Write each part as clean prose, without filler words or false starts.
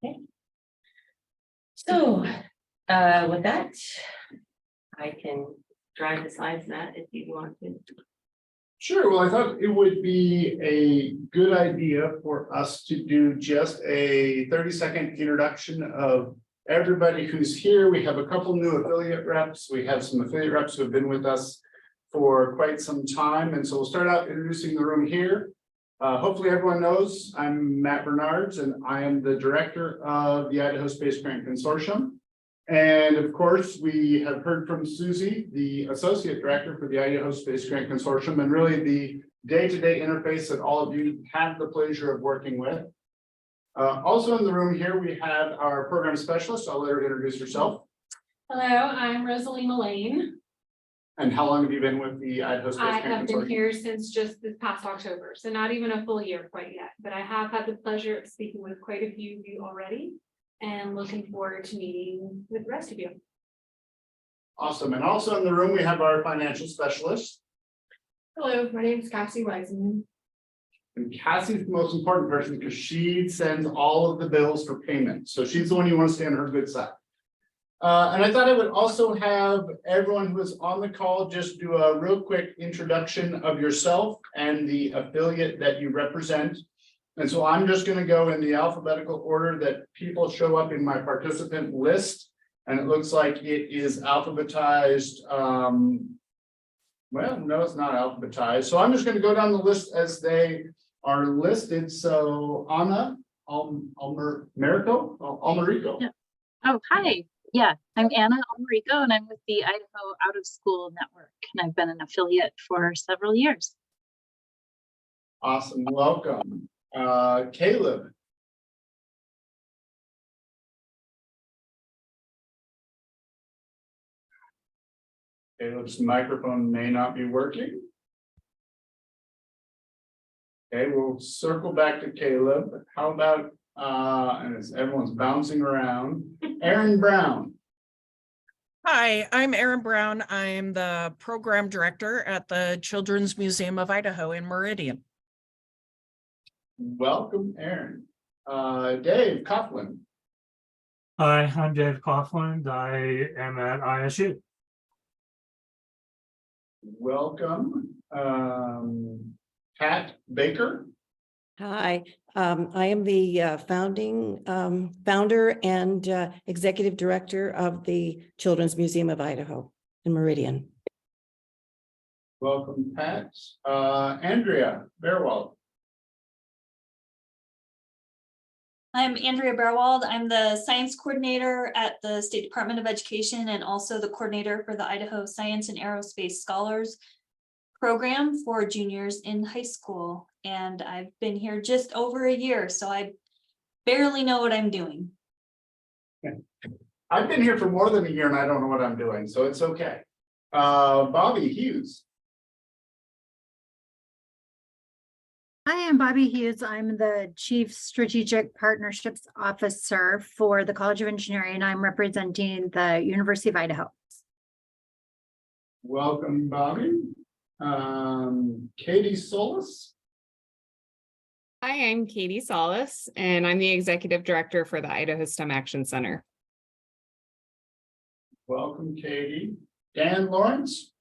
Okay. So with that, I can drive the slides, Matt, if you want to. Sure. Well, I thought it would be a good idea for us to do just a 30-second introduction of everybody who's here. We have a couple new affiliate reps. We have some affiliate reps who have been with us for quite some time. And so we'll start out introducing the room here. Hopefully everyone knows I'm Matt Bernards and I am the director of the Idaho Space Grant Consortium. And of course, we have heard from Susie, the associate director for the Idaho Space Grant Consortium, and really the day-to-day interface that all of you have the pleasure of working with. Also in the room here, we have our program specialist. I'll let her introduce herself. Hello, I'm Rosalie Mullane. And how long have you been with the Idaho Space I Grant have been Consortium? here since just this past October, so not even a full year quite yet, but I have had the pleasure of speaking with quite a few of you already and looking forward to meeting with the rest of you. Awesome. And also in the room, we have our financial specialist. Hello, my name is Cassie Wiseman. And Cassie's the most important person because she sends all of the bills for payment. So she's the one you want to stay on her good side. And I thought I would also have everyone who is on the call just do a real quick introduction of yourself and the affiliate that you represent. And so I'm just going to go in the alphabetical order that people show up in my participant list. And it looks like it is alphabetized. Well, no, it's not alphabetized. So I'm just going to go down the list as they are listed. So Anna Almerico. Yeah. Oh, hi. Yeah, I'm Anna Almerico and I'm with the Idaho Out of School Network. And I've been an affiliate for several years. Awesome. Welcome. Caleb. Caleb's microphone may not be working. Okay, we'll circle back to Caleb. How about, and as everyone's bouncing around, Aaron Brown. Hi, I'm Erin Brown. I'm the program director at the Children's Museum of Idaho in Meridian. Welcome, Aaron. Dave Coughlin. Hi, I'm Dave Coughlin. I am at ISU. Welcome. Pat Baker. Hi, I am the founder and executive director of the Children's Museum of Idaho in Meridian. Welcome, Pat. Andrea Bearwald. I'm Andrea Bearwald. I'm the science coordinator at the State Department of Education and also the coordinator for the Idaho Science and Aerospace Scholars program for juniors in high school. And I've been here just over a year, so I barely know what I'm doing. I've been here for more than a year and I don't know what I'm doing, so it's okay. Bobby Hughes. Hi, I'm Bobby Hughes. I'm the Chief Strategic Partnerships Officer for the College of Engineering, and I'm representing the University of Idaho. Welcome, Bobby. Katie Solis. Hi, I'm Katie Solis, and I'm the executive director for the Idaho STEM Action Center. Welcome, Katie. Dan Lawrence.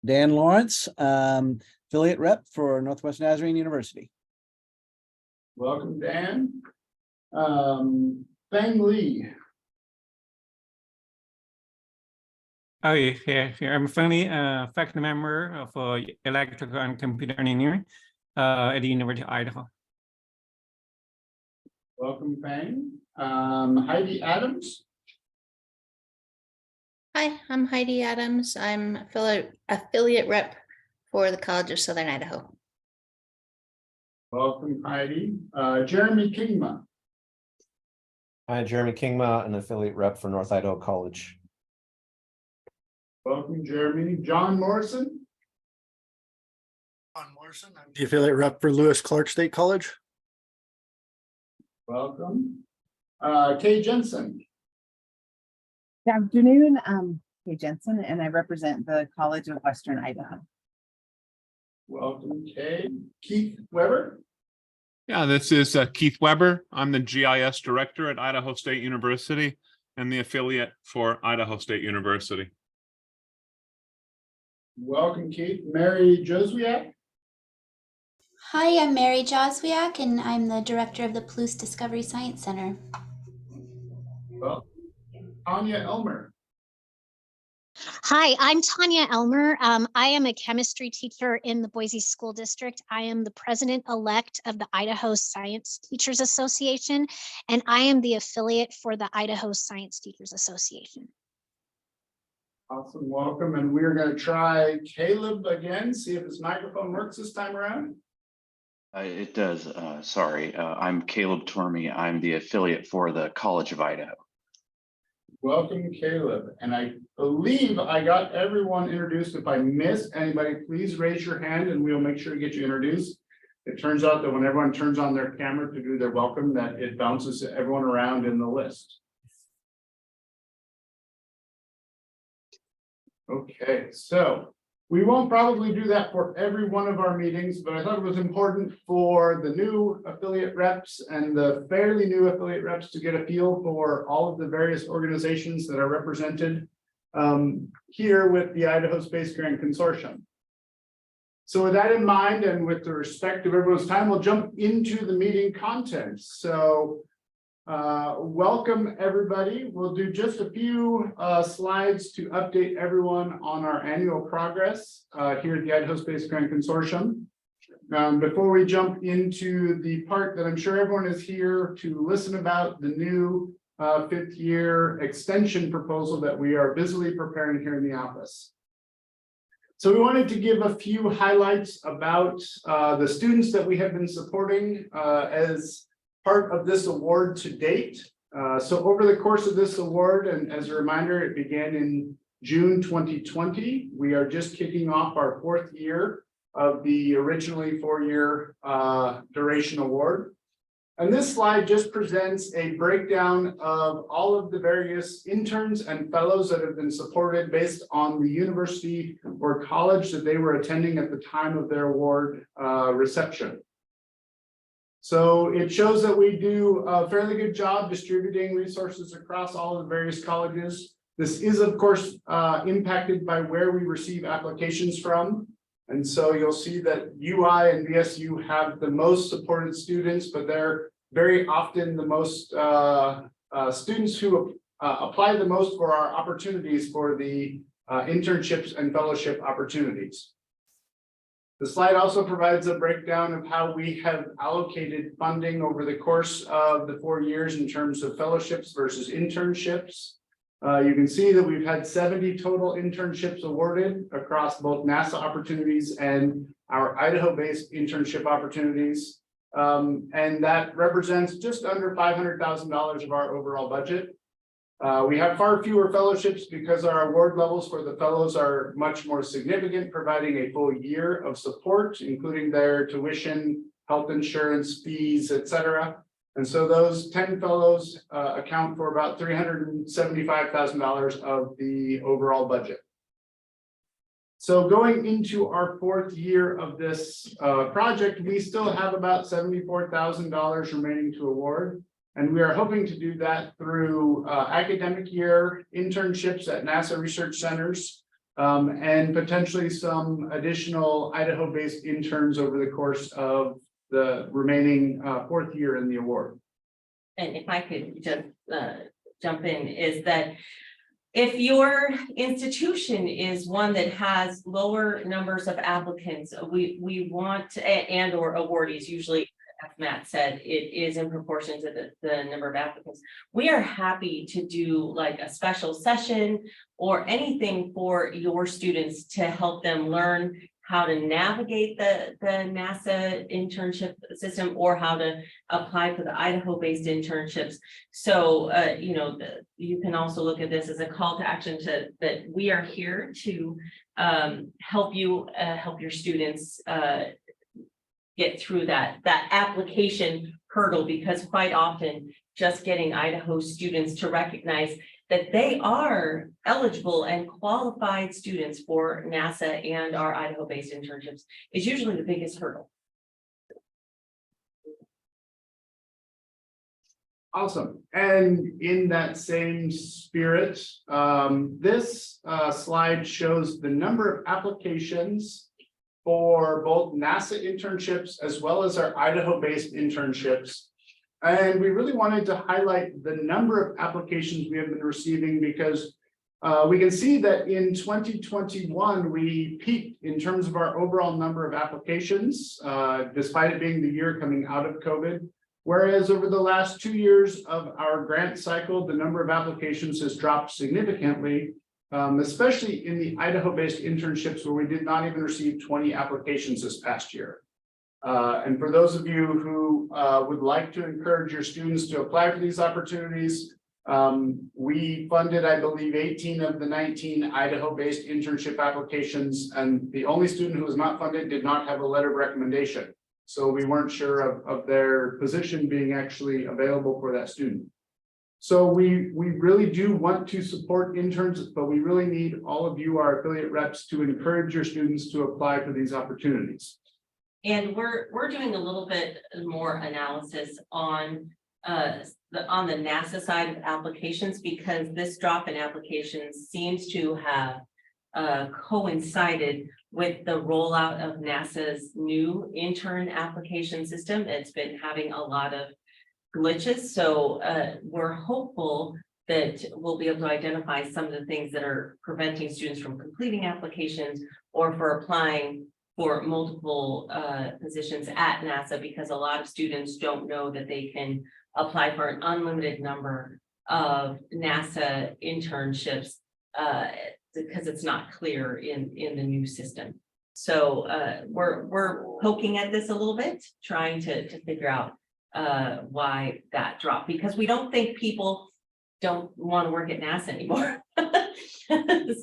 Dan Lawrence, affiliate rep for Northwest Nazarene University. Welcome, Dan. Feng Li. Hi, I'm Fanny, faculty member for electrical and computer engineering at the University of Idaho. Welcome, Feng. Heidi Adams. Hi, I'm Heidi Adams. I'm affiliate rep for the College of Southern Idaho. Welcome, Heidi. Jeremy Kingma. Hi, Jeremy Kingma, an affiliate rep for North Idaho College. Welcome, Jeremy. John Morrison. John Morrison, I'm the affiliate rep for Lewis Clark State College. Welcome. Kay Jensen. Good afternoon, Kay Jensen, and I represent the College of Western Idaho. Welcome, Kay. Keith Weber. Yeah, this is Keith Weber. I'm the GIS director at Idaho State University and the affiliate for Idaho State University. Welcome, Keith. Mary Joswiak. Hi, I'm Mary Joswiak, and I'm the director of the Palouse Discovery Science Center. Well, Anya Elmer. Hi, I'm Tanya Elmer. I am a chemistry teacher in the Boise School District. I am the president-elect of the Idaho Science Teachers Association, and I am the affiliate for the Idaho Science Teachers Association. Awesome, welcome. And we're going to try Caleb again, see if his microphone works this time around. It does. Sorry. I'm Caleb Tormey. I'm the affiliate for the College of Idaho. Welcome, Caleb. And I believe I got everyone introduced. If I missed anybody, please raise your hand and we'll make sure to get you introduced. It turns out that when everyone turns on their camera to do their welcome, that it bounces everyone around in the list. Okay, so we won't probably do that for every one of our meetings, but I thought it was important for the new affiliate reps and the fairly new affiliate reps to get a feel for all of the various organizations that are represented here with the Idaho Space Grant Consortium. So with that in mind, and with the respect of everyone's time, we'll jump into the meeting content. So welcome everybody. We'll do just a few slides to update everyone on our annual progress here at the Idaho Space Grant Consortium. Before we jump into the part that I'm sure everyone is here to listen about, the new 5th year extension proposal that we are busily preparing here in the office. So we wanted to give a few highlights about the students that we have been supporting as part of this award to date. So over the course of this award, and as a reminder, it began in June 2020. We are just kicking off our 4th year of the originally 4-year duration award. And this slide just presents a breakdown of all of the various interns and fellows that have been supported based on the university or college that they were attending at the time of their award reception. So it shows that we do a fairly good job distributing resources across all of the various colleges. This is, of course, impacted by where we receive applications from. And so you'll see that UI and VSU have the most supported students, but they're very often the most students who apply the most for our opportunities for the internships and fellowship opportunities. The slide also provides a breakdown of how we have allocated funding over the course of the 4 years in terms of fellowships versus internships. You can see that we've had 70 total internships awarded across both NASA opportunities and our Idaho-based internship opportunities. And that represents just under $500,000 of our overall budget. We have far fewer fellowships because our award levels for the fellows are much more significant, providing a full year of support, including their tuition, health insurance, fees, etc. And so those 10 fellows account for about $375,000 of the overall budget. So going into our 4th year of this project, we still have about $74,000 remaining to award. And we are hoping to do that through academic year internships at NASA research centers and potentially some additional Idaho-based interns over the course of the remaining 4th year in the award. And if I could just jump in, is that if your institution is one that has lower numbers of applicants, we want and or awardees, usually as Matt said, it is in proportion to the number of applicants. We are happy to do like a special session or anything for your students to help them learn how to navigate the NASA internship system or how to apply for the Idaho-based internships. So, you know, you can also look at this as a call to action that we are here to help you, help your students get through that application hurdle, because quite often just getting Idaho students to recognize that they are eligible and qualified students for NASA and our Idaho-based internships is usually the biggest hurdle. Awesome. And in that same spirit, this slide shows the number of applications for both NASA internships as well as our Idaho-based internships. And we really wanted to highlight the number of applications we have been receiving because we can see that in 2021, we peaked in terms of our overall number of applications, despite it being the year coming out of COVID. Whereas over the last 2 years of our grant cycle, the number of applications has dropped significantly, especially in the Idaho-based internships where we did not even receive 20 applications this past year. And for those of you who would like to encourage your students to apply for these opportunities, we funded, I believe, 18 of the 19 Idaho-based internship applications, and the only student who was not funded did not have a letter of recommendation. So we weren't sure of their position being actually available for that student. So we really do want to support interns, but we really need all of you, our affiliate reps, to encourage your students to apply for these opportunities. And we're doing a little bit more analysis on the NASA side of applications, because this drop in applications seems to have coincided with the rollout of NASA's new intern application system. It's been having a lot of glitches. So we're hopeful that we'll be able to identify some of the things that are preventing students from completing applications or for applying for multiple positions at NASA, because a lot of students don't know that they can apply for an unlimited number of NASA internships because it's not clear in the new system. So we're poking at this a little bit, trying to figure out why that dropped, because we don't think people don't want to work at NASA anymore.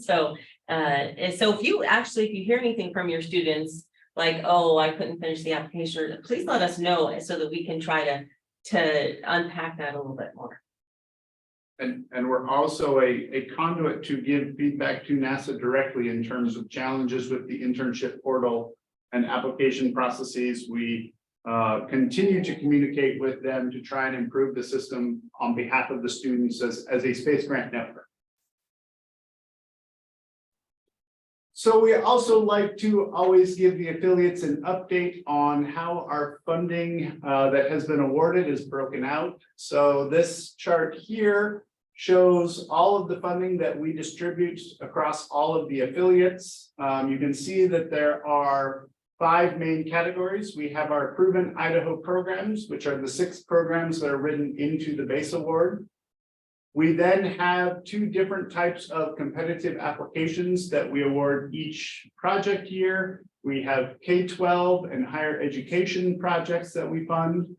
So if you hear anything from your students like, oh, I couldn't finish the application, please let us know so that we can try to unpack that a little bit more. And we're also a conduit to give feedback to NASA directly in terms of challenges with the internship portal and application processes. We continue to communicate with them to try and improve the system on behalf of the students as a space grant network. So we also like to always give the affiliates an update on how our funding that has been awarded is broken out. So this chart here shows all of the funding that we distribute across all of the affiliates. You can see that there are 5 main categories. We have our proven Idaho programs, which are the 6 programs that are written into the base award. We then have 2 different types of competitive applications that we award each project year. We have K-12 and higher education projects that we fund.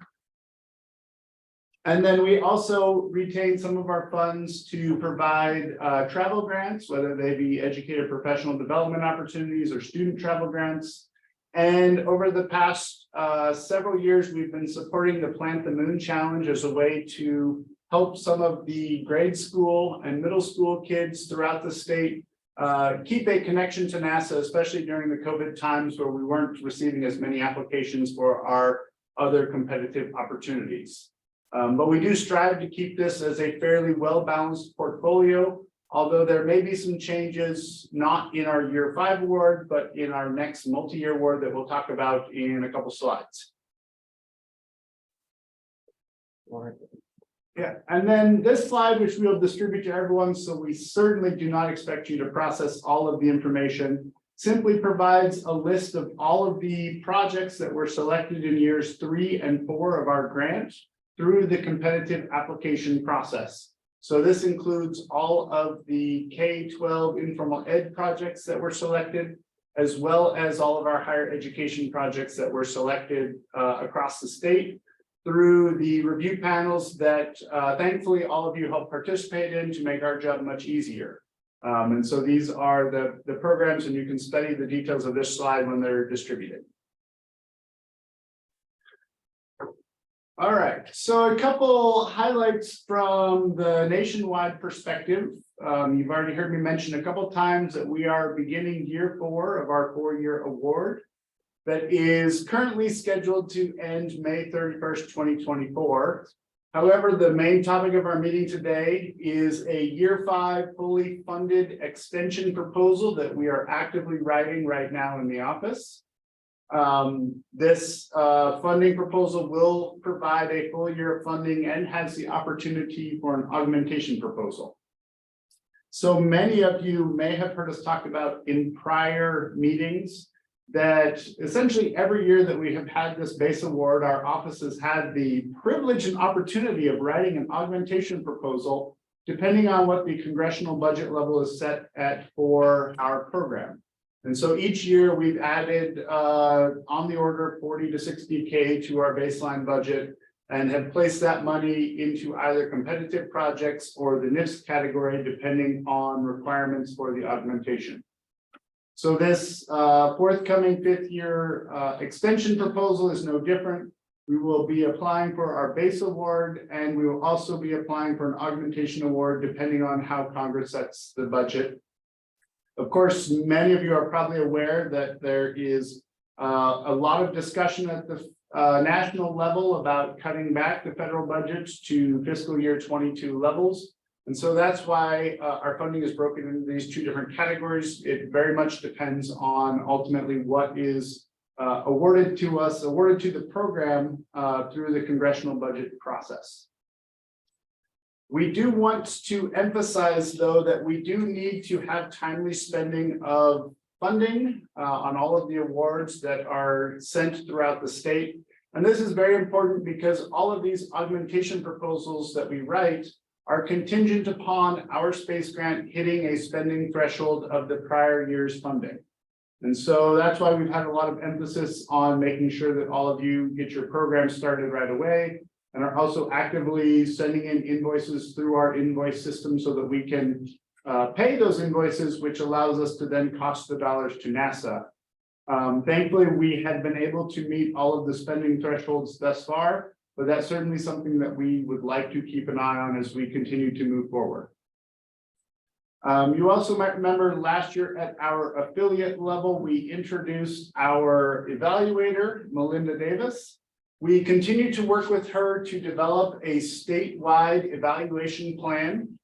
And then we also retain some of our funds to provide travel grants, whether they be educator professional development opportunities or student travel grants. And over the past several years, we've been supporting the Plant the Moon Challenge as a way to help some of the grade school and middle school kids throughout the state keep a connection to NASA, especially during the COVID times where we weren't receiving as many applications for our other competitive opportunities. But we do strive to keep this as a fairly well-balanced portfolio, although there may be some changes, not in our year 5 award, but in our next multi-year award that we'll talk about in a couple slides. Yeah, and then this slide, which we'll distribute to everyone, so we certainly do not expect you to process all of the information, simply provides a list of all of the projects that were selected in years 3 and 4 of our grant through the competitive application process. So this includes all of the K-12 informal ed projects that were selected, as well as all of our higher education projects that were selected across the state through the review panels that thankfully all of you helped participate in to make our job much easier. And so these are the programs, and you can study the details of this slide when they're distributed. All right, so a couple highlights from the nationwide perspective. You've already heard me mention a couple times that we are beginning year 4 of our 4-year award that is currently scheduled to end May 31st, 2024. However, the main topic of our meeting today is a year 5 fully funded extension proposal that we are actively writing right now in the office. This funding proposal will provide a full year of funding and has the opportunity for an augmentation proposal. So many of you may have heard us talk about in prior meetings that essentially every year that we have had this base award, our office has had the privilege and opportunity of writing an augmentation proposal, depending on what the congressional budget level is set at for our program. And so each year we've added on the order of 40 to 60K to our baseline budget and have placed that money into either competitive projects or the NIFS category, depending on requirements for the augmentation. So this forthcoming 5th year extension proposal is no different. We will be applying for our base award, and we will also be applying for an augmentation award, depending on how Congress sets the budget. Of course, many of you are probably aware that there is a lot of discussion at the national level about cutting back the federal budgets to fiscal year 22 levels. And so that's why our funding is broken into these 2 different categories. It very much depends on ultimately what is awarded to us, awarded to the program through the congressional budget process. We do want to emphasize, though, that we do need to have timely spending of funding on all of the awards that are sent throughout the state. And this is very important because all of these augmentation proposals that we write are contingent upon our space grant hitting a spending threshold of the prior year's funding. And so that's why we've had a lot of emphasis on making sure that all of you get your program started right away and are also actively sending in invoices through our invoice system so that we can pay those invoices, which allows us to then cost the dollars to NASA. Thankfully, we had been able to meet all of the spending thresholds thus far, but that's certainly something that we would like to keep an eye on as we continue to move forward. You also might remember last year at our affiliate level, we introduced our evaluator, Melinda Davis. We continue to work with her to develop a statewide evaluation plan.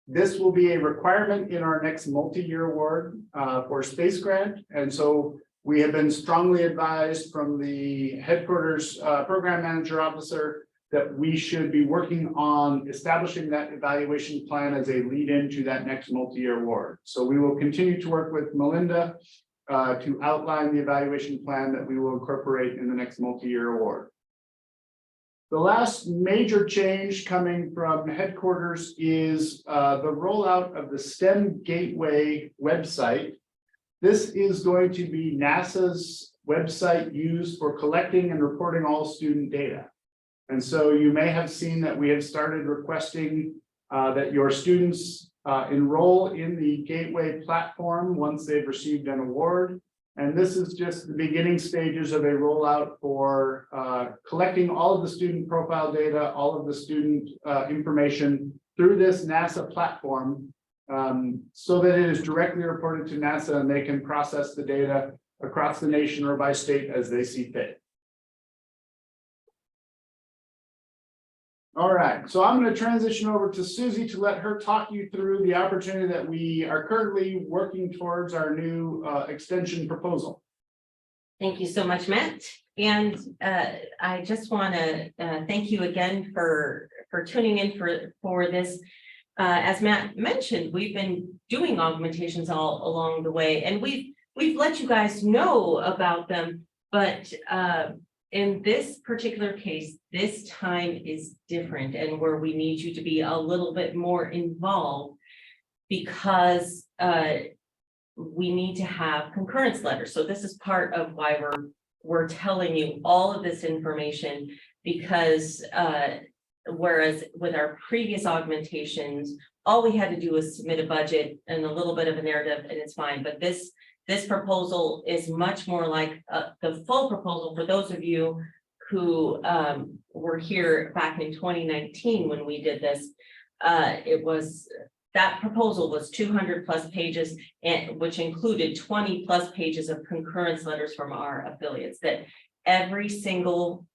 This will be a requirement in our next multi-year award for space grant. And so we have been strongly advised from the headquarters program manager officer that we should be working on establishing that evaluation plan as a lead into that next multi-year award. So we will continue to work with Melinda to outline the evaluation plan that we will incorporate in the next multi-year award. The last major change coming from headquarters is the rollout of the STEM Gateway website. This is going to be NASA's website used for collecting and reporting all student data. And so you may have seen that we have started requesting that your students enroll in the Gateway platform once they've received an award. And this is just the beginning stages of a rollout for collecting all of the student profile data, all of the student information through this NASA platform so that it is directly reported to NASA and they can process the data across the nation or by state as they see fit. All right, so I'm going to transition over to Susie to let her talk you through the opportunity that we are currently working towards our new extension proposal. Thank you so much, Matt. And I just want to thank you again for tuning in for this. As Matt mentioned, we've been doing augmentations all along the way, and we've let you guys know about them, but in this particular case, this time is different and where we need you to be a little bit more involved because we need to have concurrence letters. So this is part of why we're telling you all of this information because whereas with our previous augmentations, all we had to do was submit a budget and a little bit of a narrative and it's fine. But this proposal is much more like the full proposal for those of you who were here back in 2019 when we did this. That proposal was 200 plus pages, and which included 20 plus pages of concurrence letters from our affiliates that every single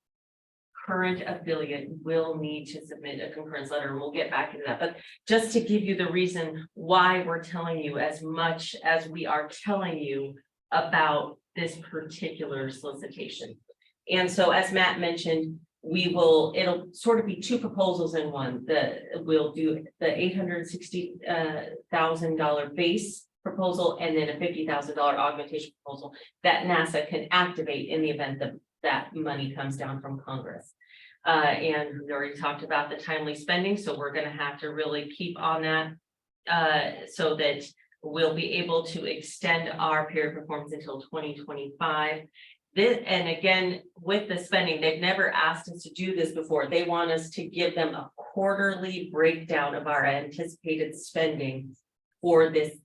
current affiliate will need to submit a concurrence letter, and we'll get back into that. But just to give you the reason why we're telling you as much as we are telling you about this particular solicitation. And so, as Matt mentioned, it'll sort of be two proposals in one. We'll do the $860,000 base proposal and then a $50,000 augmentation proposal that NASA can activate in the event that money comes down from Congress. And we already talked about the timely spending, so we're going to have to really keep on that so that we'll be able to extend our period performance until 2025. And again, with the spending, they've never asked us to do this before. They want us to give them a quarterly breakdown of our anticipated spending for this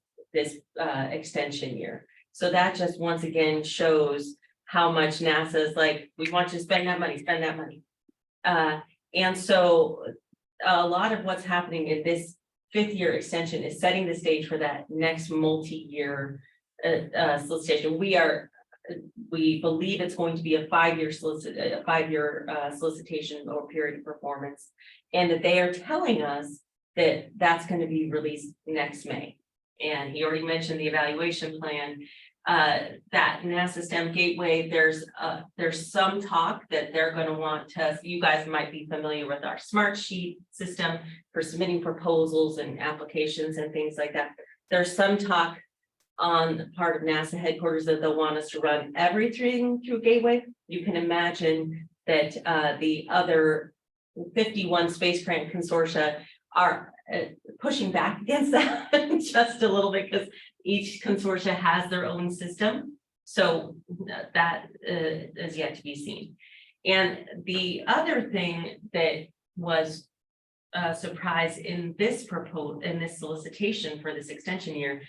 extension year. So that just once again shows how much NASA is like, we want you to spend that money, spend that money. And so a lot of what's happening in this 5th year extension is setting the stage for that next multi-year solicitation. We believe it's going to be a 5-year solicitation or period of performance, and that they are telling us that that's going to be released next May. And he already mentioned the evaluation plan. That NASA STEM Gateway, there's some talk that they're going to want to, you guys might be familiar with our smart sheet system for submitting proposals and applications and things like that. There's some talk on the part of NASA headquarters that they'll want us to run everything through Gateway. You can imagine that the other 51 space grant consortia are pushing back against that just a little bit, because each consortia has their own system. So that is yet to be seen. And the other thing that was a surprise in this solicitation for this extension year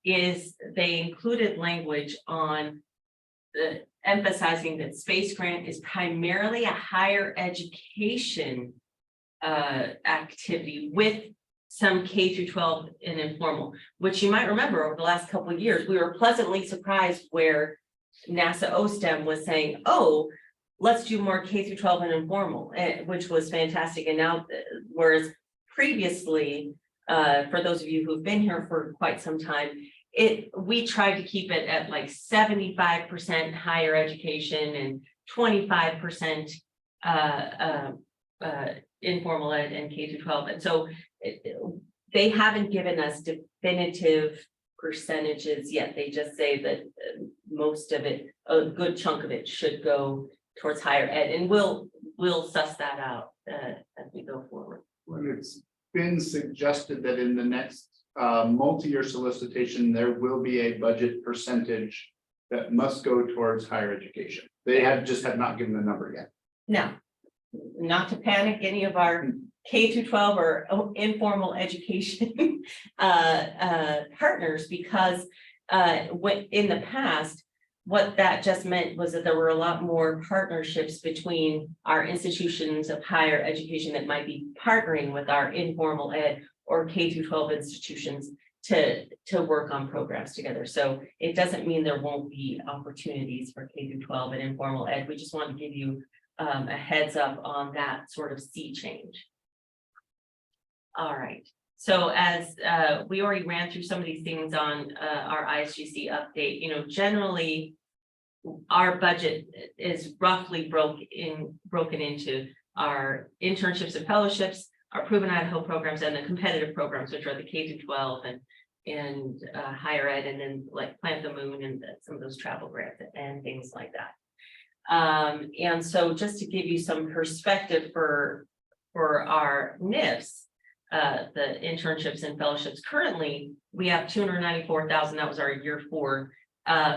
is they included language on emphasizing that space grant is primarily a higher education activity with some K through 12 and informal, which you might remember over the last couple of years, we were pleasantly surprised where NASA OSTEM was saying, oh, let's do more K through 12 and informal, which was fantastic. And now, whereas previously, for those of you who've been here for quite some time, we tried to keep it at like 75% higher education and 25% informal ed and K through 12. And so they haven't given us definitive percentages yet. They just say that most of it, a good chunk of it, should go towards higher ed, and we'll suss that out as we go forward. When it's been suggested that in the next multi-year solicitation, there will be a budget percentage that must go towards higher education. They just have not given the number yet. Now, not to panic any of our K through 12 or informal education partners, because in the past, what that just meant was that there were a lot more partnerships between our institutions of higher education that might be partnering with our informal ed or K through 12 institutions to work on programs together. So it doesn't mean there won't be opportunities for K through 12 and informal ed. We just want to give you a heads up on that sort of sea change. All right. So as we already ran through some of these things on our ISGC update, generally our budget is roughly broken into our internships and fellowships, our proven Idaho programs, and the competitive programs, which are the K through 12 and higher ed, and then like Plant the Moon and some of those travel grants and things like that. And so just to give you some perspective for our NIFs, the internships and fellowships, currently we have 294,000. That was our year 4.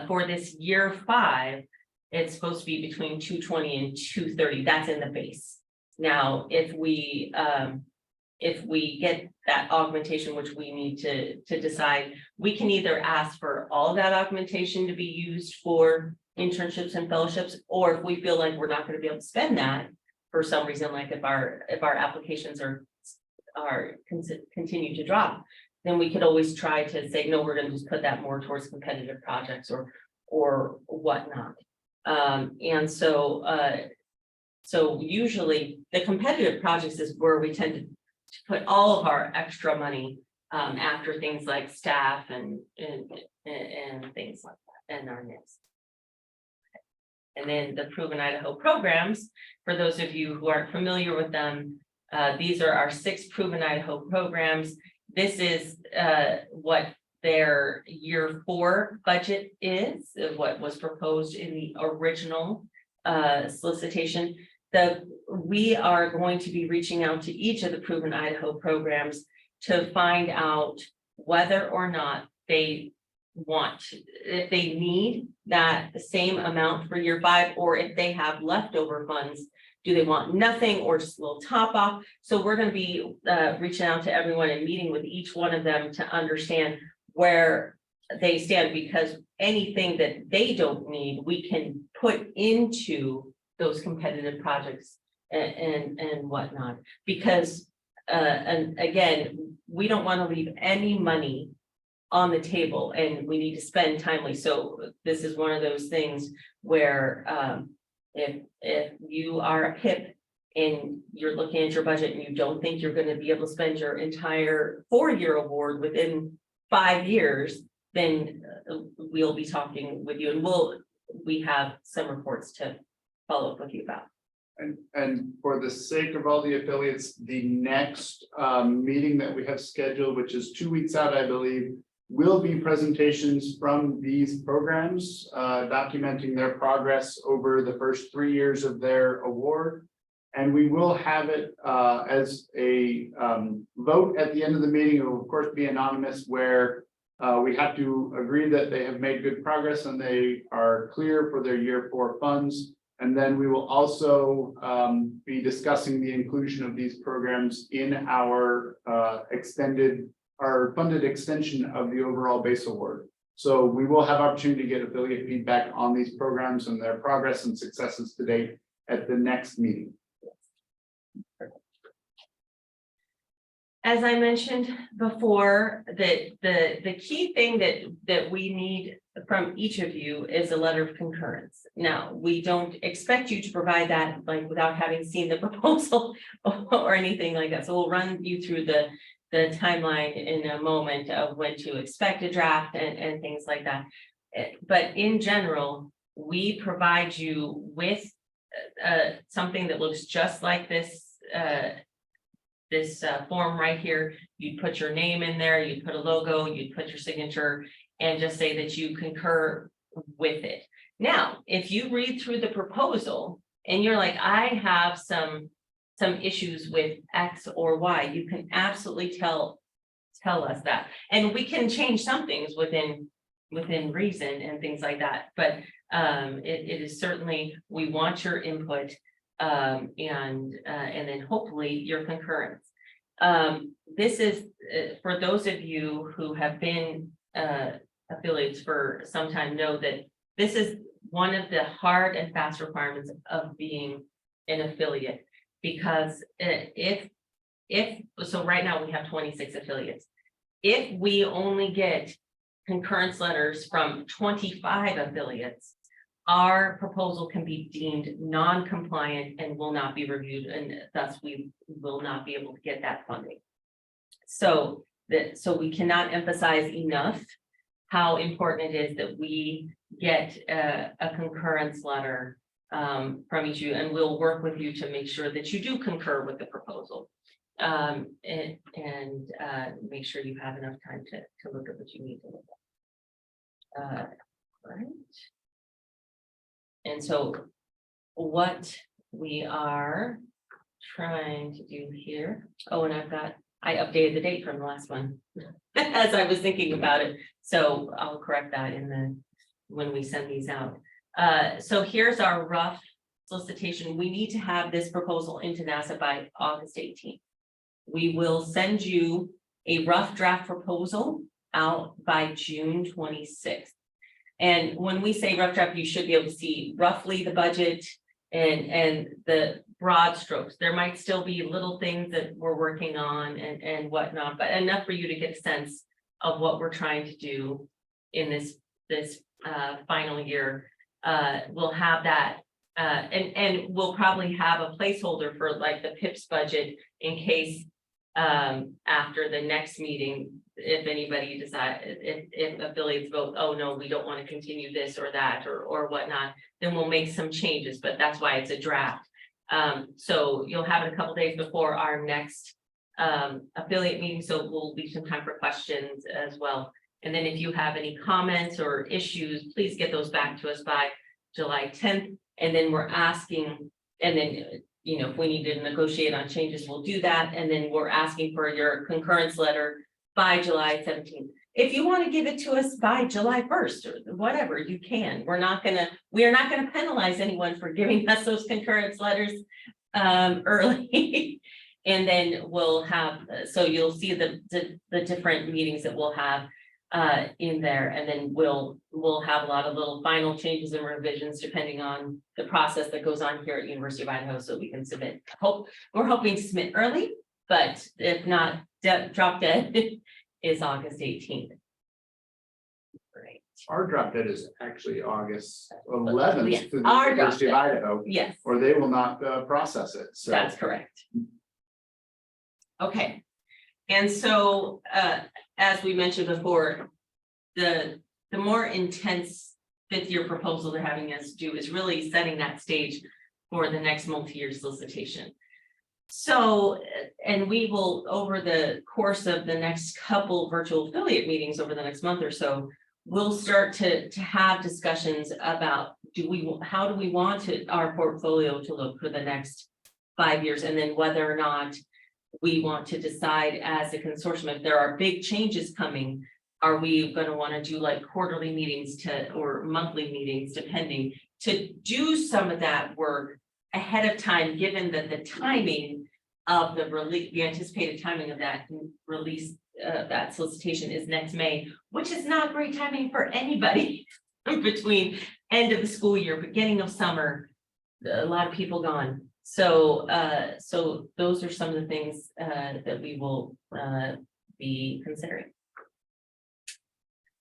For this year 5, it's supposed to be between 220 and 230. That's in the base. Now, if we get that augmentation, which we need to decide, we can either ask for all of that augmentation to be used for internships and fellowships, or if we feel like we're not going to be able to spend that for some reason, like if our applications continue to drop, then we could always try to say, no, we're going to just put that more towards competitive projects or whatnot. And so So usually the competitive projects is where we tend to put all of our extra money after things like staff and things like that, and our NIPS. And then the Proven Idaho programs, for those of you who aren't familiar with them, these are our 6 Proven Idaho programs. This is what their year 4 budget is, what was proposed in the original solicitation. We are going to be reaching out to each of the Proven Idaho programs to find out whether or not they want, if they need that same amount for year 5, or if they have leftover funds. Do they want nothing or just a little top off? So we're going to be reaching out to everyone and meeting with each one of them to understand where they stand, because anything that they don't need, we can put into those competitive projects and whatnot. Because and again, we don't want to leave any money on the table, and we need to spend timely. So this is one of those things where if you are a PIP and you're looking at your budget and you don't think you're going to be able to spend your entire 4-year award within 5 years, then we'll be talking with you, and we have some reports to follow up with you about. And for the sake of all the affiliates, the next meeting that we have scheduled, which is 2 weeks out, I believe, will be presentations from these programs documenting their progress over the first 3 years of their award. And we will have it as a vote at the end of the meeting. It will of course be anonymous, where we have to agree that they have made good progress and they are clear for their year 4 funds. And then we will also be discussing the inclusion of these programs in our funded extension of the overall base award. So we will have opportunity to get affiliate feedback on these programs and their progress and successes to date at the next meeting. As I mentioned before, that the key thing that we need from each of you is a letter of concurrence. Now, we don't expect you to provide that like without having seen the proposal or anything like that. So we'll run you through the timeline in a moment of when to expect a draft and things like that. But in general, we provide you with something that looks just like this form right here. You'd put your name in there, you'd put a logo, you'd put your signature, and just say that you concur with it. Now, if you read through the proposal and you're like, I have some issues with X or Y, you can absolutely tell us that. And we can change some things within reason and things like that. But it is certainly, we want your input and then hopefully your concurrence. This is for those of you who have been affiliates for some time, know that this is one of the hard and fast requirements of being an affiliate, because so right now we have 26 affiliates. If we only get concurrence letters from 25 affiliates, our proposal can be deemed non-compliant and will not be reviewed, and thus we will not be able to get that funding. So we cannot emphasize enough how important it is that we get a concurrence letter from each of you, and we'll work with you to make sure that you do concur with the proposal. And make sure you have enough time to look at what you need to look at. Right. And so what we are trying to do here, oh, and I updated the date from the last one as I was thinking about it. So I'll correct that when we send these out. So here's our rough solicitation. We need to have this proposal into NASA by August 18th. We will send you a rough draft proposal out by June 26th. And when we say rough draft, you should be able to see roughly the budget and the broad strokes. There might still be little things that we're working on and whatnot, but enough for you to get a sense of what we're trying to do in this final year. We'll have that and we'll probably have a placeholder for like the PIPS budget in case after the next meeting, if anybody decide, if affiliates vote, oh no, we don't want to continue this or that or whatnot, then we'll make some changes, but that's why it's a draft. So you'll have it a couple days before our next affiliate meeting, so we'll leave some time for questions as well. And then if you have any comments or issues, please get those back to us by July 10th. And then we're asking, and then, you know, if we need to negotiate on changes, we'll do that. And then we're asking for your concurrence letter by July 17th. If you want to give it to us by July 1st or whatever, you can. We are not gonna penalize anyone for giving us those concurrence letters early. And then we'll have, so you'll see the different meetings that we'll have in there, and then we'll have a lot of little final changes and revisions depending on the process that goes on here at University of Idaho, so we can submit. We're hoping to submit early, but if not, drop dead is August 18th. Right. Our drop dead is actually August 11th Yes, to the our University of drop dead. Idaho. Yes. Or they will not process it. So That's correct. Okay, and so as we mentioned before, the more intense fifth year proposal they're having us do is really setting that stage for the next multi-year solicitation. So, and we will, over the course of the next couple virtual affiliate meetings over the next month or so, we'll start to have discussions about how do we want our portfolio to look for the next 5 years, and then whether or not we want to decide as a consortium, if there are big changes coming, are we going to want to do like quarterly meetings or monthly meetings, depending, to do some of that work ahead of time, given that the timing of the anticipated timing of that release, that solicitation is next May, which is not great timing for anybody between end of the school year, beginning of summer, a lot of people gone. So so those are some of the things that we will be considering.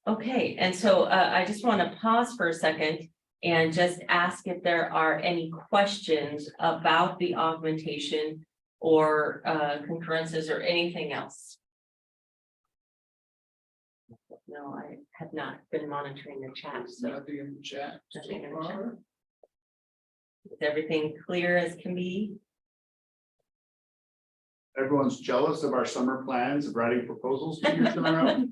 Okay, and so I just want to pause for a second and just ask if there are any questions about the augmentation or concurrences or anything else. No, I have not been monitoring the chat. So nothing in the chat. Nothing in the chat. Is everything clear as can be? Everyone's jealous of our summer plans of writing proposals 2 years in a row.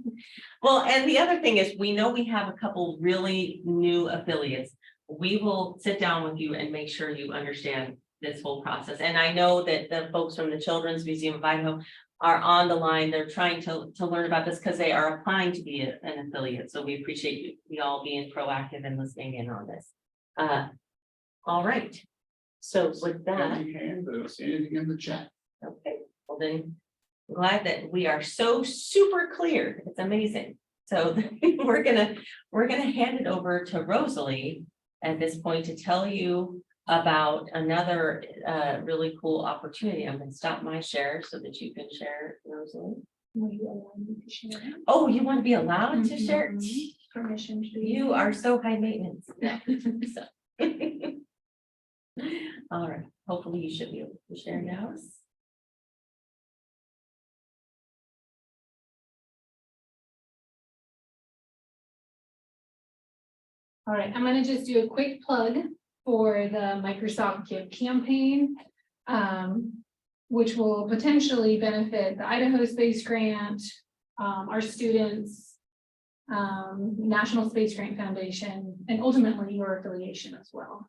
Well, and the other thing is, we know we have a couple really new affiliates. We will sit down with you and make sure you understand this whole process. And I know that the folks from the Children's Museum of Idaho are on the line. They're trying to learn about this because they are applying to be an affiliate. So we appreciate you all being proactive and listening in on this. All right. So with that, Any hands? I don't see anything in the chat. okay, well then, I'm glad that we are so super clear. It's amazing. So we're gonna hand it over to Rosalie at this point to tell you about another really cool opportunity. I'm gonna stop my share so that you can share, Rosalie. Will you allow me to share? Oh, you want to be allowed to share? Permission to. You are so high maintenance. So. All right, hopefully you should be able to share now. All right, I'm gonna just do a quick plug for the Microsoft Give campaign, which will potentially benefit the Idaho Space Grant, our students, National Space Grant Foundation, and ultimately your affiliation as well.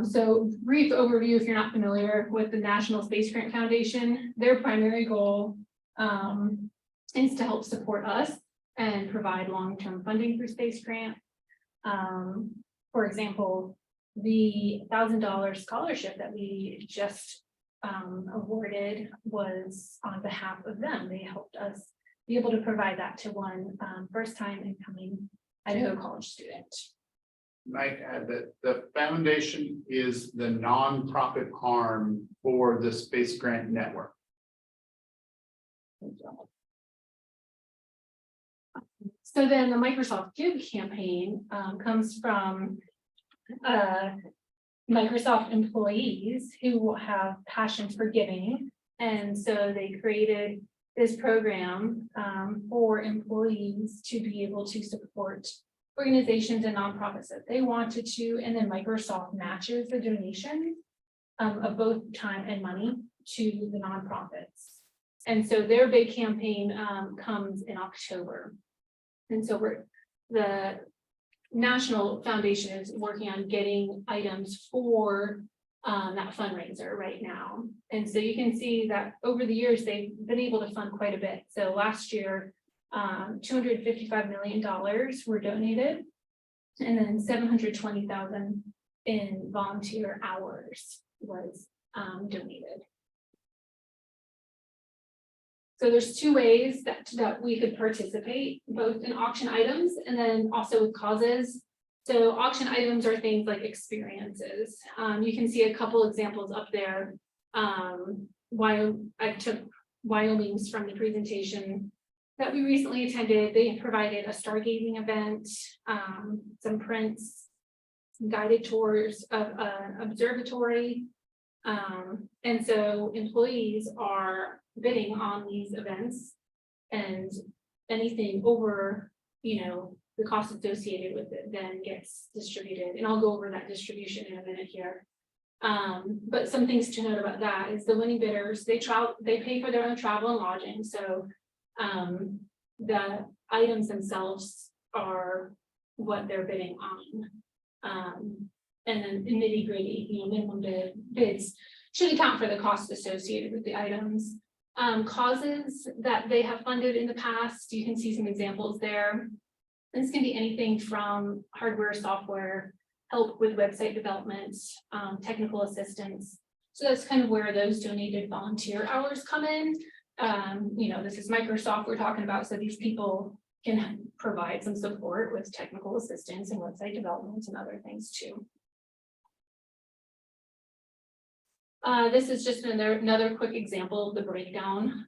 So brief overview, if you're not familiar with the National Space Grant Foundation, their primary goal is to help support us and provide long-term funding for space grant. For example, the $1,000 scholarship that we just awarded was on behalf of them. They helped us be able to provide that to one first-time incoming Idaho college student. Might add that the foundation is the nonprofit arm for the Space Grant Network. So then the Microsoft Give campaign comes from Microsoft employees who have passion for giving. And so they created this program for employees to be able to support organizations and nonprofits that they wanted to, and then Microsoft matches the donation of both time and money to the nonprofits. And so their big campaign comes in October. And so the National Foundation is working on getting items for that fundraiser right now. And so you can see that over the years, they've been able to fund quite a bit. So last year, $255 million were donated, and then 720,000 in volunteer hours was donated. So there's two ways that we could participate, both in auction items and then also with causes. So auction items are things like experiences. You can see a couple examples up there. While I took Wyoming's from the presentation that we recently attended, they provided a stargazing event, some prints, some guided tours of an observatory. And so employees are bidding on these events, and anything over, the cost associated with it then gets distributed. And I'll go over that distribution in a minute here. But some things to note about that is the winning bidders, they pay for their own travel and lodging. So the items themselves are what they're bidding on. And then the nitty-gritty, minimum bids should account for the costs associated with the items. Causes that they have funded in the past, you can see some examples there. This can be anything from hardware, software, help with website development, technical assistance. So that's kind of where those donated volunteer hours come in. This is Microsoft we're talking about, so these people can provide some support with technical assistance and website development and other things too. This is just another quick example of the breakdown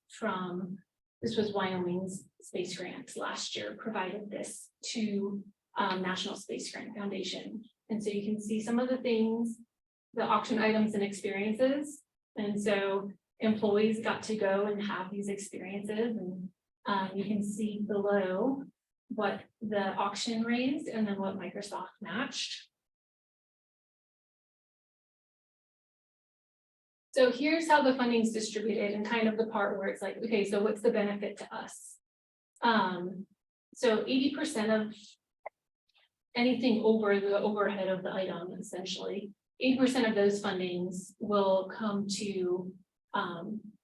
from, this was Wyoming's Space Grants last year, provided this to National Space Grant Foundation. And so you can see some of the things, the auction items and experiences. And so employees got to go and have these experiences, and you can see below what the auction raised and then what Microsoft matched. So here's how the funding is distributed, and kind of the part where it's like, okay, so what's the benefit to us? So 80% of anything over the overhead of the item, essentially, 80% of those fundings will come to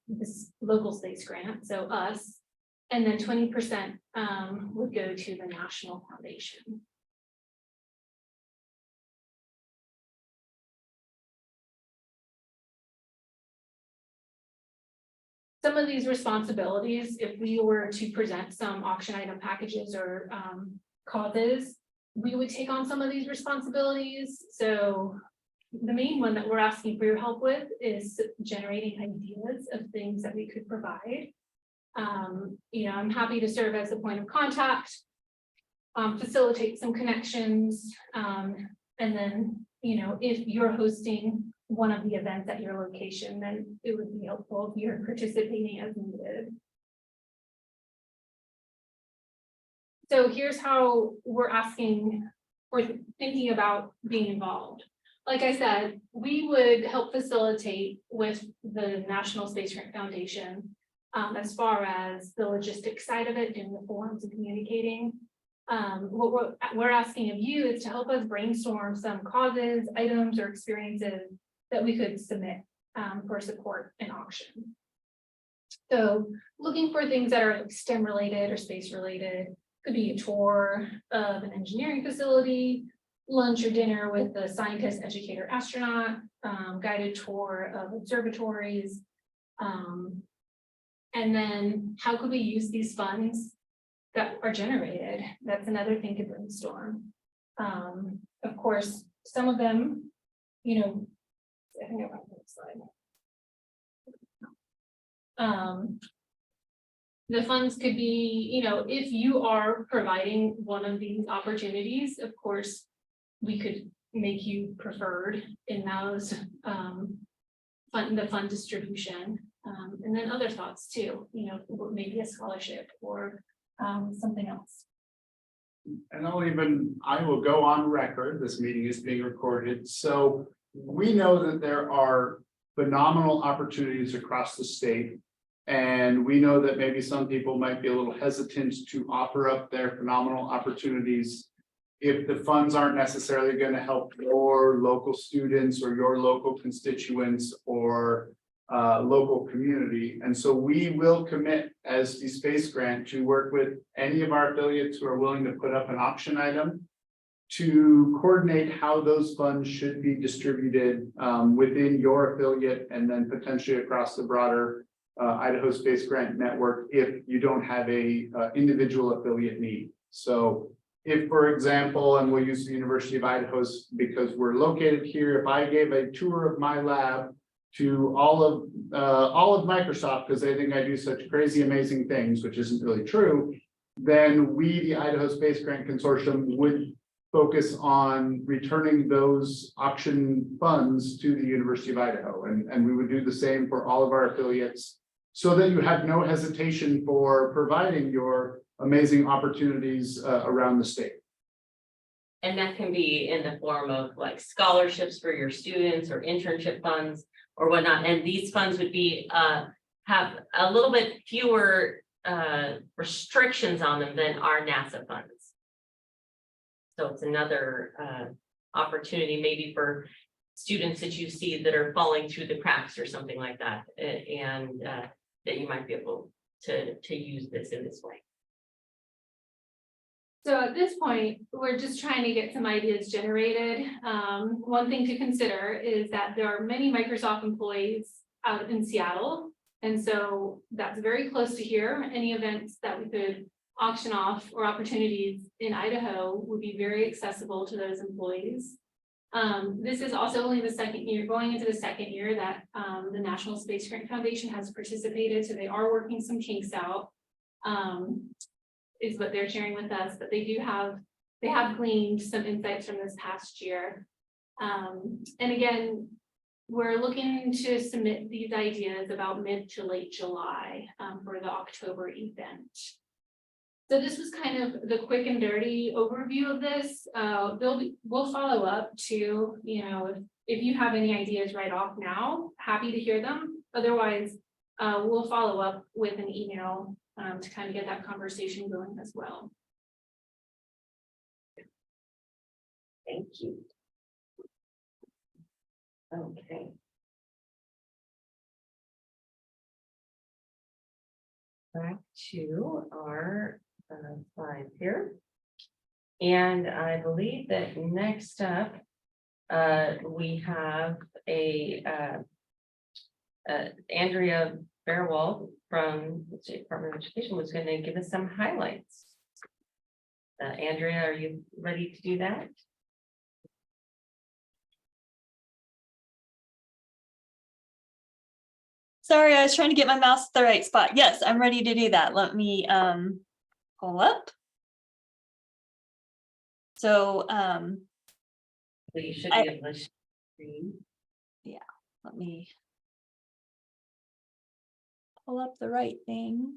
this local space grant, so us, and then 20% would go to the National Foundation. Some of these responsibilities, if we were to present some auction item packages or causes, we would take on some of these responsibilities. So the main one that we're asking for your help with is generating ideas of things that we could provide. I'm happy to serve as a point of contact, facilitate some connections, and then, if you're hosting one of the events at your location, then it would be helpful if you're participating as needed. So here's how we're asking or thinking about being involved. Like I said, we would help facilitate with the National Space Grant Foundation as far as the logistics side of it, doing the forums and communicating. What we're asking of you is to help us brainstorm some causes, items, or experiences that we could submit for support in auction. So looking for things that are STEM related or space related, could be a tour of an engineering facility, lunch or dinner with the scientist, educator, astronaut, guided tour of observatories. And then how could we use these funds that are generated? That's another thing to brainstorm. Of course, some of them, I think I got this slide. The funds could be, if you are providing one of these opportunities, of course, we could make you preferred in those the fund distribution. And then other thoughts too, you know, maybe a scholarship or something else. And I will go on record, this meeting is being recorded, so we know that there are phenomenal opportunities across the state. And we know that maybe some people might be a little hesitant to offer up their phenomenal opportunities if the funds aren't necessarily going to help your local students or your local constituents or local community. And so we will commit as the space grant to work with any of our affiliates who are willing to put up an auction item to coordinate how those funds should be distributed within your affiliate and then potentially across the broader Idaho Space Grant Network if you don't have a individual affiliate need. So if, for example, and we'll use the University of Idaho's because we're located here, if I gave a tour of my lab to all of Microsoft because they think I do such crazy amazing things, which isn't really true, then we, the Idaho Space Grant Consortium, would focus on returning those auction funds to the University of Idaho. And we would do the same for all of our affiliates so that you have no hesitation for providing your amazing opportunities around the state. And that can be in the form of like scholarships for your students or internship funds or whatnot. And these funds would be have a little bit fewer restrictions on them than our NASA funds. So it's another opportunity maybe for students that you see that are falling through the cracks or something like that, and that you might be able to use this in this way. So at this point, we're just trying to get some ideas generated. One thing to consider is that there are many Microsoft employees out in Seattle. And so that's very close to here. Any events that we could auction off or opportunities in Idaho would be very accessible to those employees. This is also only the second year, going into the second year that the National Space Grant Foundation has participated. So they are working some kinks out. Is what they're sharing with us, but they have gleaned some insights from this past year. And again, we're looking to submit these ideas about mid to late July for the October event. So this was kind of the quick and dirty overview of this. We'll follow up to, you know, if you have any ideas right off now, happy to hear them. Otherwise, we'll follow up with an email to kind of get that conversation going as well. Thank you. Okay. Back to our slides here. And I believe that next up, we have Andrea Fairwald from the State Department of Education was going to give us some highlights. Andrea, are you ready to do that? Sorry, I was trying to get my mouse at the right spot. Yes, I'm ready to do that. Let me pull up. So you should be able to screen. Yeah, let me pull up the right thing.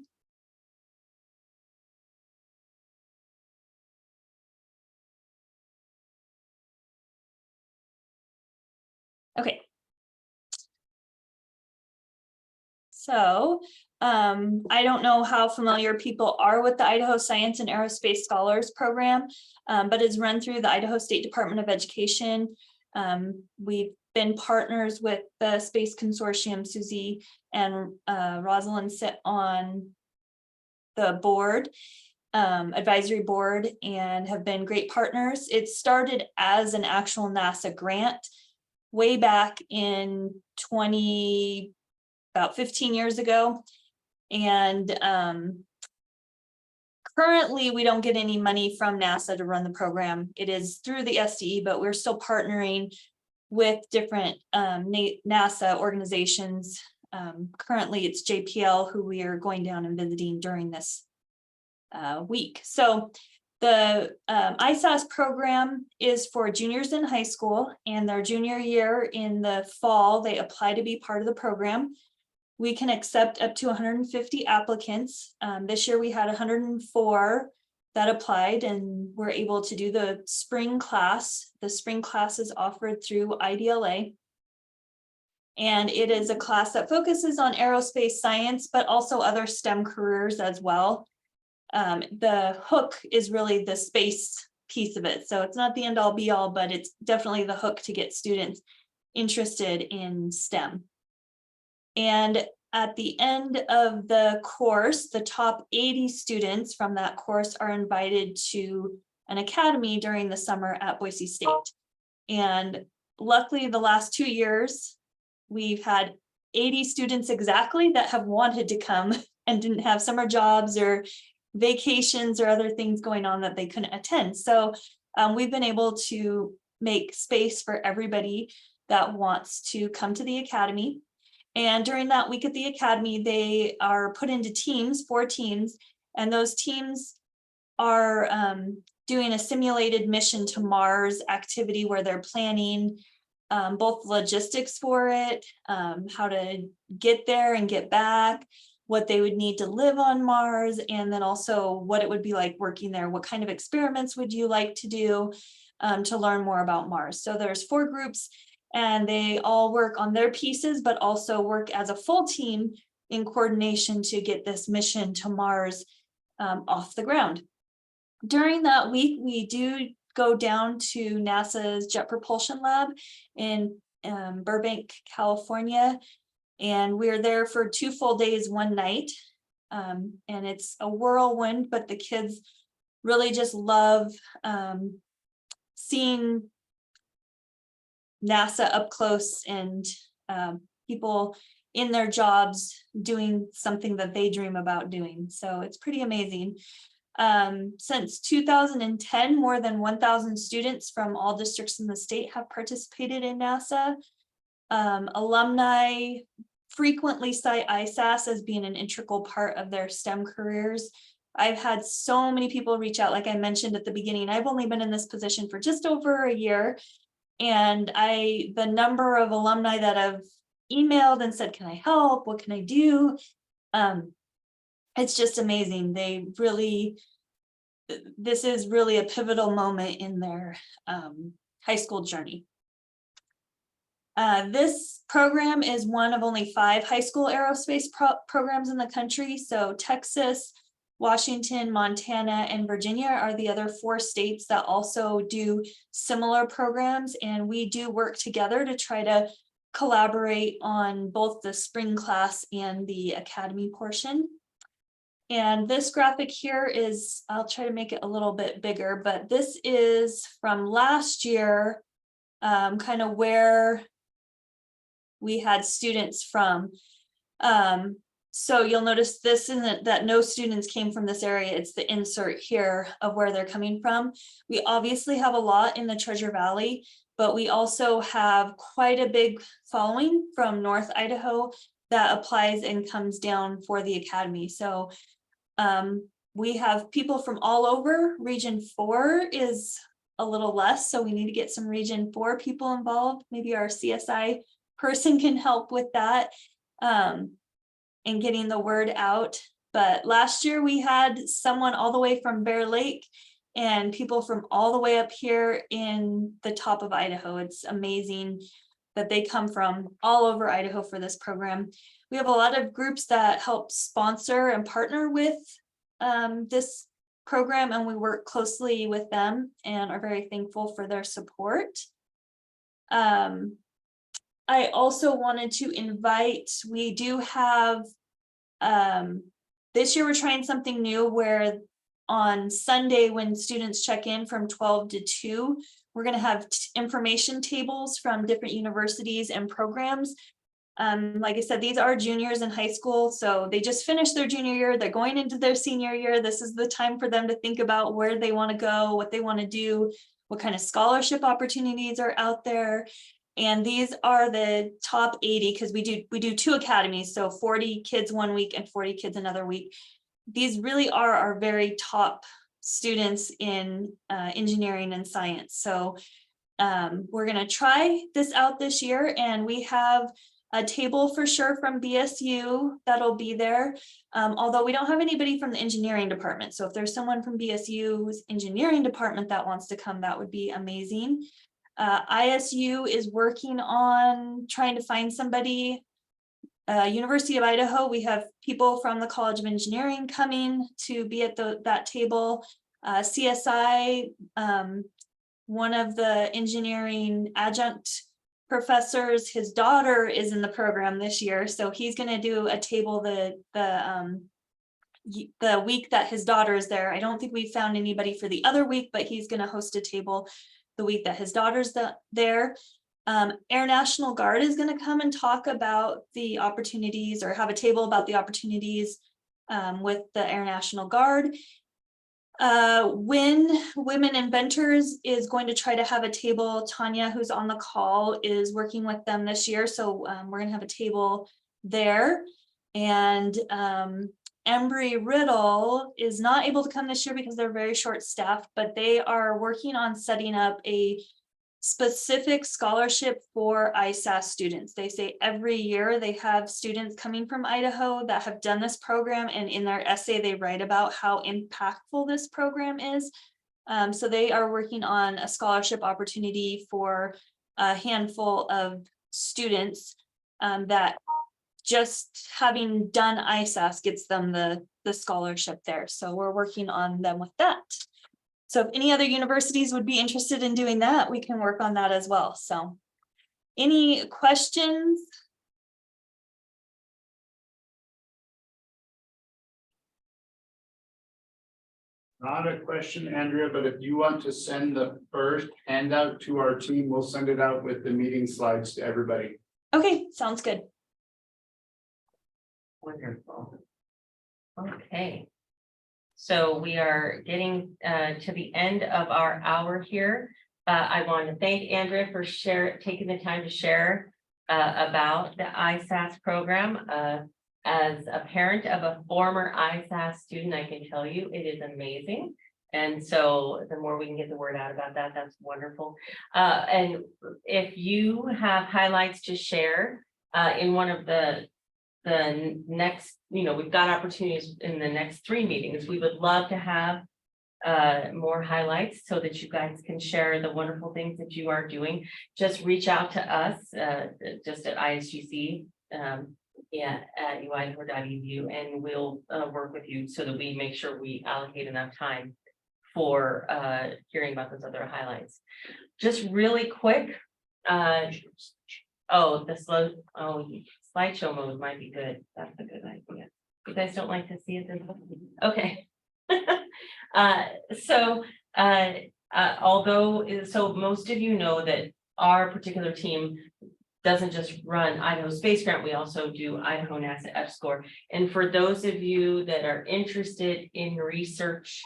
Okay. So I don't know how familiar people are with the Idaho Science and Aerospace Scholars Program, but it's run through the Idaho State Department of Education. We've been partners with the Space Consortium. Susie and Rosalind sit on the board, advisory board, and have been great partners. It started as an actual NASA grant way back in about 15 years ago. And currently we don't get any money from NASA to run the program. It is through the SDE, but we're still partnering with different NASA organizations. Currently it's JPL who we are going down and visiting during this week. So The ISAS program is for juniors in high school, and their junior year in the fall, they apply to be part of the program. We can accept up to 150 applicants. This year we had 104 that applied, and we're able to do the spring class. The spring class is offered through IDLA. And it is a class that focuses on aerospace science, but also other STEM careers as well. The hook is really the space piece of it. So it's not the end all be all, but it's definitely the hook to get students interested in STEM. And at the end of the course, the top 80 students from that course are invited to an academy during the summer at Boise State. And luckily, the last 2 years, we've had 80 students exactly that have wanted to come and didn't have summer jobs or vacations or other things going on that they couldn't attend. So we've been able to make space for everybody that wants to come to the academy. And during that week at the academy, they are put into teams, 4 teams, and those teams are doing a simulated mission to Mars activity where they're planning both logistics for it, how to get there and get back, what they would need to live on Mars, and then also what it would be like working there. What kind of experiments would you like to do to learn more about Mars? So there's 4 groups, and they all work on their pieces, but also work as a full team in coordination to get this mission to Mars off the ground. During that week, we do go down to NASA's Jet Propulsion Lab in Burbank, California. And we're there for 2 full days, 1 night. And it's a whirlwind, but the kids really just love seeing NASA up close and people in their jobs doing something that they dream about doing. So it's pretty amazing. Since 2010, more than 1,000 students from all districts in the state have participated in NASA. Alumni frequently cite ISAS as being an integral part of their STEM careers. I've had so many people reach out, like I mentioned at the beginning. I've only been in this position for just over a year, and the number of alumni that have emailed and said, can I help? What can I do? It's just amazing. This is really a pivotal moment in their high school journey. This program is one of only 5 high school aerospace programs in the country. So Texas, Washington, Montana, and Virginia are the other 4 states that also do similar programs. And we do work together to try to collaborate on both the spring class and the academy portion. And this graphic here is, I'll try to make it a little bit bigger, but this is from last year, kind of where we had students from. So you'll notice this isn't that no students came from this area. It's the insert here of where they're coming from. We obviously have a lot in the Treasure Valley, but we also have quite a big following from North Idaho that applies and comes down for the academy. So we have people from all over. Region 4 is a little less, so we need to get some Region 4 people involved. Maybe our CSI person can help with that and getting the word out. But last year we had someone all the way from Bear Lake and people from all the way up here in the top of Idaho. It's amazing that they come from all over Idaho for this program. We have a lot of groups that help sponsor and partner with this program, and we work closely with them and are very thankful for their support. I also wanted to invite, we do have, this year we're trying something new where on Sunday when students check in from 12 to 2, we're going to have information tables from different universities and programs. Like I said, these are juniors in high school, so they just finished their junior year, they're going into their senior year. This is the time for them to think about where they want to go, what they want to do, what kind of scholarship opportunities are out there. And these are the top 80 because we do 2 academies, so 40 kids one week and 40 kids another week. These really are our very top students in engineering and science. So we're going to try this out this year, and we have a table for sure from BSU that'll be there. Although we don't have anybody from the engineering department. So if there's someone from BSU's engineering department that wants to come, that would be amazing. ISU is working on trying to find somebody. University of Idaho, we have people from the College of Engineering coming to be at that table. CSI, one of the engineering adjunct professors, his daughter is in the program this year, so he's going to do a table the week that his daughter is there. I don't think we found anybody for the other week, but he's going to host a table the week that his daughter's there. Air National Guard is going to come and talk about the opportunities, or have a table about the opportunities with the Air National Guard. When Women Inventors is going to try to have a table. Tanya, who's on the call, is working with them this year. So we're going to have a table there. And Embry-Riddle is not able to come this year because they're very short staffed, but they are working on setting up a specific scholarship for ISAS students. They say every year they have students coming from Idaho that have done this program, and in their essay they write about how impactful this program is. So they are working on a scholarship opportunity for a handful of students that just having done ISAS gets them the scholarship there. So we're working on them with that. So if any other universities would be interested in doing that, we can work on that as well. So any questions? Not a question, Andrea, but if you want to send the first handout to our team, we'll send it out with the meeting slides to everybody. Okay, sounds good. Wonderful. Okay. So we are getting to the end of our hour here. I want to thank Andrea for taking the time to share about the ISAS program. As a parent of a former ISAS student, I can tell you it is amazing. And so the more we can get the word out about that, that's wonderful. And if you have highlights to share in one of the next, we've got opportunities in the next 3 meetings. We would love to have more highlights so that you guys can share the wonderful things that you are doing. Just reach out to us just at ISGC at uidaho.edu, and we'll work with you so that we make sure we allocate enough time for hearing about those other highlights. Just really quick. Slideshow mode might be good. That's a good idea. You guys don't like to see it then? Okay. So most of you know that our particular team doesn't just run Idaho Space Grant, we also do Idaho NASA F-Score. And for those of you that are interested in research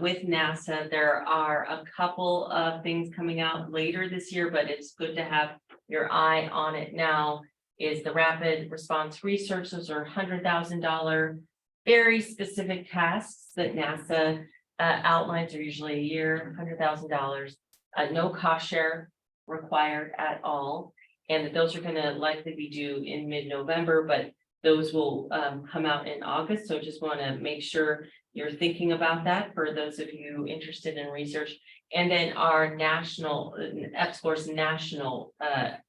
with NASA, there are a couple of things coming out later this year, but it's good to have your eye on it now. Is the rapid response research. Those are $100,000 very specific tasks that NASA outlines are usually a year, $100,000, no cost share required at all. And those are going to likely be due in mid-November, but those will come out in August. So just want to make sure you're thinking about that for those of you interested in research. And then our national F-Scores national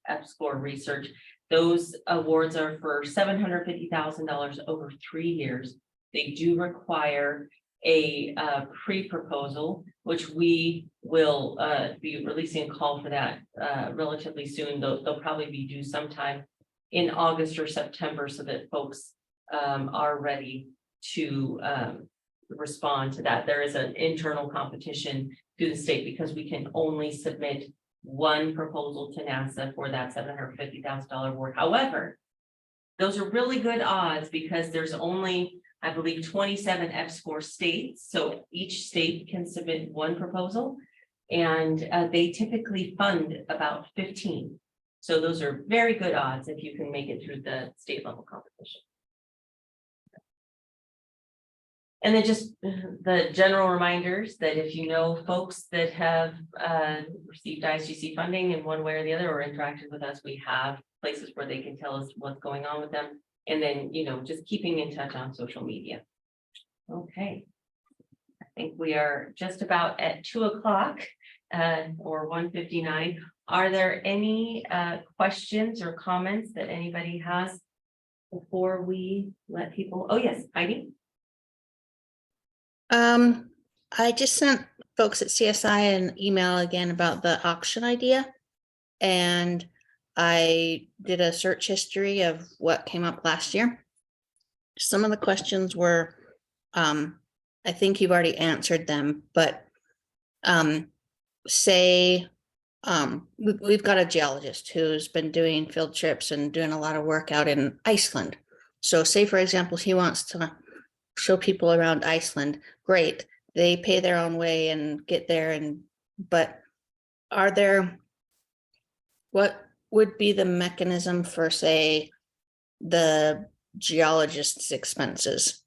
F-Score research. Those awards are for $750,000 over 3 years. They do require a pre-proposal, which we will be releasing a call for that relatively soon. They'll probably be due sometime in August or September so that folks are ready to respond to that. There is an internal competition through the state because we can only submit one proposal to NASA for that $750,000 award. However, those are really good odds because there's only, I believe, 27 F-Score states. So each state can submit one proposal, and they typically fund about 15. So those are very good odds if you can make it through the state level competition. And then just the general reminders that if you know folks that have received ISGC funding in one way or the other or interacted with us, we have places where they can tell us what's going on with them. And then, just keeping in touch on social media. Okay. I think we are just about at 2:00 or 1:59. Are there any questions or comments that anybody has before we let people? Oh, yes, Heidi. I just sent folks at CSI an email again about the auction idea. And I did a search history of what came up last year. Some of the questions were, I think you've already answered them, but say we've got a geologist who's been doing field trips and doing a lot of work out in Iceland. So say, for example, he wants to show people around Iceland. Great, they pay their own way and get there. But what would be the mechanism for, say, the geologist's expenses?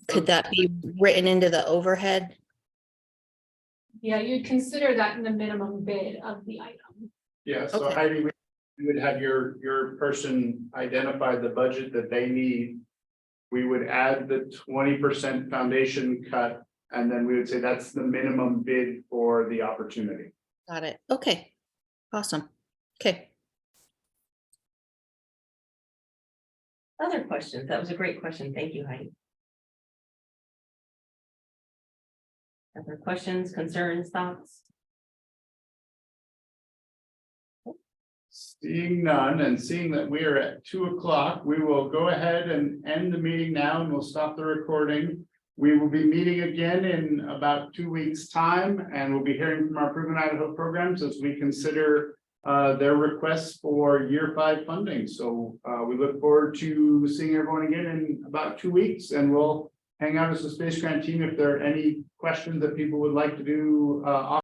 Could that be written into the overhead? Yeah, you'd consider that in the minimum bid of the item. Yeah, so Okay. Heidi, we would have your person identify the budget that they need. We would add the 20% foundation cut, and then we would say that's the minimum bid for the opportunity. Got it. Okay. Awesome. Okay. Other questions? That was a great question. Thank you, Heidi. Other questions, concerns, thoughts? Seeing none and seeing that we are at 2:00, we will go ahead and end the meeting now and we'll stop the recording. We will be meeting again in about 2 weeks' time, and we'll be hearing from our Proven Idaho programs as we consider their requests for year 5 funding. So we look forward to seeing everyone again in about 2 weeks, and we'll hang out as a Space Grant team if there are any questions that people would like to do